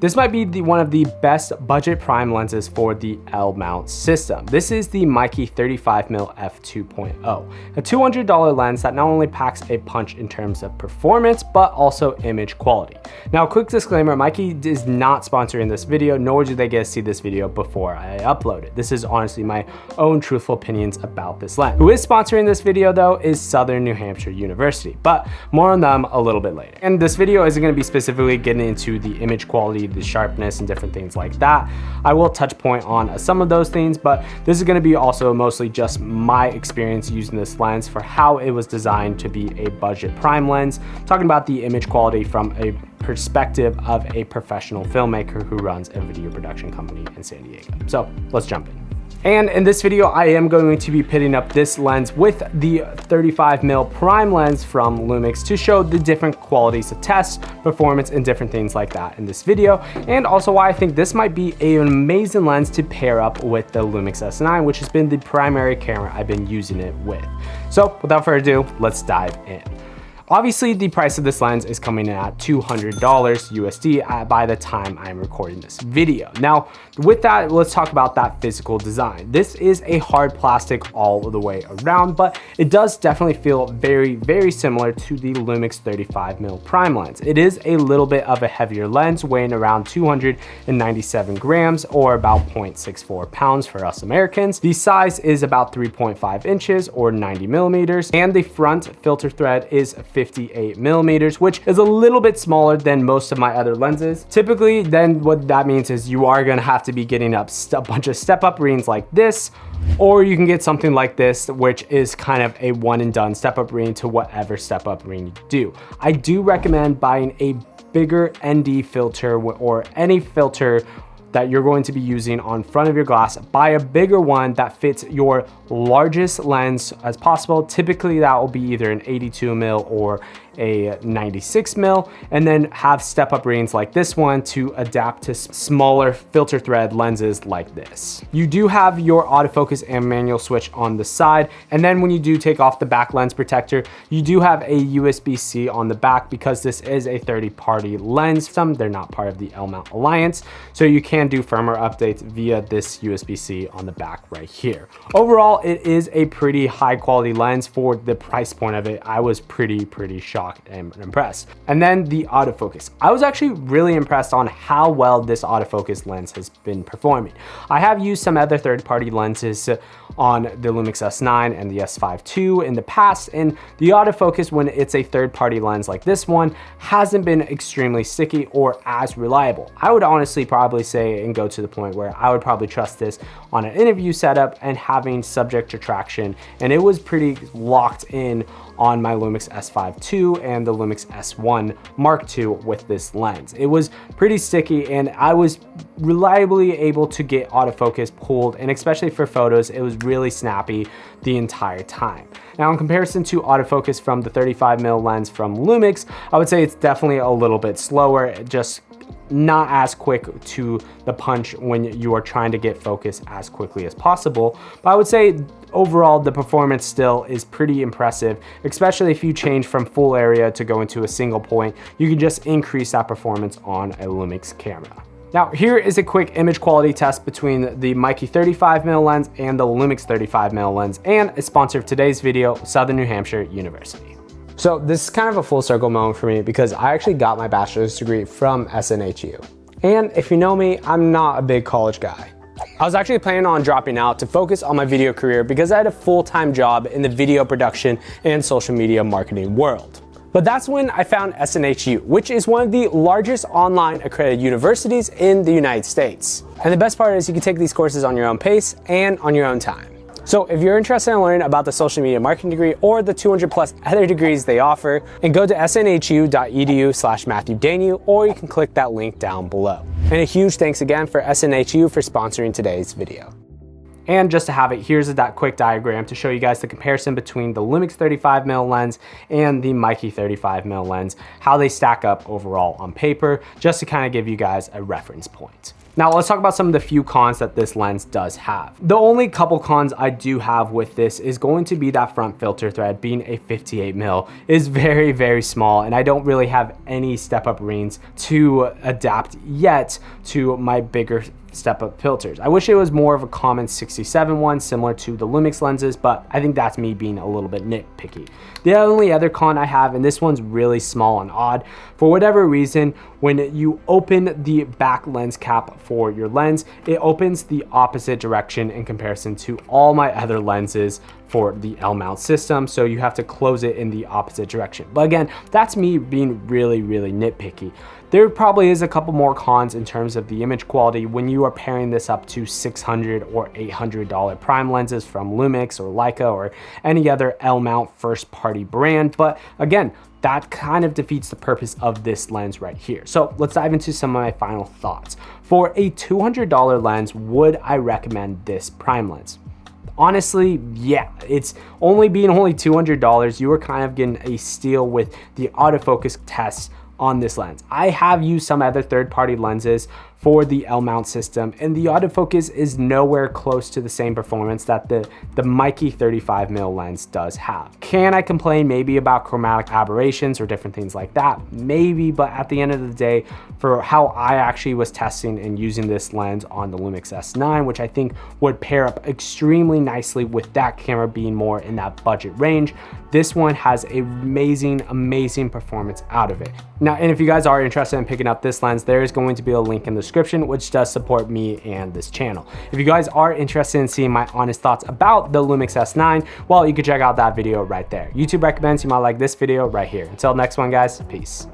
This might be one of the best budget prime lenses for the L-mount system. This is the Meike 35mm f2.0, a $200 lens that not only packs a punch in terms of performance, but also image quality. Now, quick disclaimer, Meike is not sponsoring this video, nor do they get to see this video before I upload it. This is honestly my own truthful opinions about this lens. Who is sponsoring this video though is Southern New Hampshire University, but more on them a little bit later. And this video isn't going to be specifically getting into the image quality, the sharpness and different things like that. I will touch point on some of those things, but this is going to be also mostly just my experience using this lens for how it was designed to be a budget prime lens, talking about the image quality from a perspective of a professional filmmaker who runs a video production company in San Diego. So let's jump in. And in this video, I am going to be pitting up this lens with the 35mm prime lens from Lumix to show the different qualities of test, performance, and different things like that in this video. And also why I think this might be an amazing lens to pair up with the Lumix S9, which has been the primary camera I've been using it with. So without further ado, let's dive in. Obviously, the price of this lens is coming in at $200 USD by the time I'm recording this video. Now, with that, let's talk about that physical design. This is a hard plastic all the way around, but it does definitely feel very, very similar to the Lumix 35mm prime lens. It is a little bit of a heavier lens, weighing around 297 grams or about 0.64 pounds for us Americans. The size is about 3.5 inches or 90 millimeters, and the front filter thread is 58 millimeters, which is a little bit smaller than most of my other lenses. Typically, then what that means is you are gonna have to be getting up a bunch of step-up rings like this, or you can get something like this, which is kind of a one and done step-up ring to whatever step-up ring you do. I do recommend buying a bigger ND filter or any filter that you're going to be using on front of your glass. Buy a bigger one that fits your largest lens as possible. Typically that will be either an 82mm or a 96mm, and then have step-up rings like this one to adapt to smaller filter thread lenses like this. You do have your autofocus and manual switch on the side, and then when you do take off the back lens protector, you do have a USB-C on the back because this is a third-party lens. They're not part of the L-mount Alliance, so you can do firmware updates via this USB-C on the back right here. Overall, it is a pretty high-quality lens for the price point of it. I was pretty shocked and impressed. And then the autofocus. I was actually really impressed on how well this autofocus lens has been performing. I have used some other third-party lenses on the Lumix S9 and the S5 II in the past, and the autofocus when it's a third-party lens like this one hasn't been extremely sticky or as reliable. I would honestly probably say and go to the point where I would probably trust this on an interview setup and having subject to traction, and it was pretty locked in on my Lumix S5 II and the Lumix S1 Mark II with this lens. It was pretty sticky, and I was reliably able to get autofocus pulled, and especially for photos, it was really snappy the entire time. Now, in comparison to autofocus from the 35mm lens from Lumix, I would say it's definitely a little bit slower, just not as quick to the punch when you are trying to get focus as quickly as possible. But I would say overall the performance still is pretty impressive, especially if you change from full area to go into a single point. You can just increase that performance on a Lumix camera. Now, here is a quick image quality test between the Meike 35mm lens and the Lumix 35mm lens, and a sponsor of today's video, Southern New Hampshire University. So this is kind of a full circle moment for me because I actually got my bachelor's degree from SNHU. And if you know me, I'm not a big college guy. I was actually planning on dropping out to focus on my video career because I had a full-time job in the video production and social media marketing world. But that's when I found SNHU, which is one of the largest online accredited universities in the United States. And the best part is you can take these courses on your own pace and on your own time. So if you're interested in learning about the social media marketing degree or the 200 plus other degrees they offer, and go to snhu.edu/MatthewDaniel, or you can click that link down below. And a huge thanks again for SNHU for sponsoring today's video. And just to have it, here's that quick diagram to show you guys the comparison between the Lumix 35mm lens and the Mikey 35mm lens, how they stack up overall on paper, just to kind of give you guys a reference point. Now let's talk about some of the few cons that this lens does have. The only couple cons I do have with this is going to be that front filter thread being a 58mm is very, very small, and I don't really have any step-up rings to adapt yet to my bigger step-up filters. I wish it was more of a common 67 one similar to the Lumix lenses, but I think that's me being a little bit nitpicky. The only other con I have, and this one's really small and odd, for whatever reason, when you open the back lens cap for your lens, it opens the opposite direction in comparison to all my other lenses for the L mount system, so you have to close it in the opposite direction. But again, that's me being really, really nitpicky. There probably is a couple more cons in terms of the image quality when you are pairing this up to $600 or $800 prime lenses from Lumix or Leica or any other L mount first party brand. But again, that kind of defeats the purpose of this lens right here. So let's dive into some of my final thoughts. For a $200 lens, would I recommend this prime lens? Honestly, yeah, it's only $200. You are kind of getting a steal with the autofocus tests on this lens. I have used some other third-party lenses for the L mount system, and the autofocus is nowhere close to the same performance that the Mikey 35mm lens does have. Can I complain maybe about chromatic aberrations or different things like that? Maybe, but at the end of the day, for how I actually was testing and using this lens on the Lumix S9, which I think would pair up extremely nicely with that camera being more in that budget range, this one has amazing, amazing performance out of it. Now, and if you guys are interested in picking up this lens, there is going to be a link in the description, which does support me and this channel. If you guys are interested in seeing my honest thoughts about the Lumix S9, well, you can check out that video right there. YouTube recommends you might like this video right here. Until next one, guys, peace.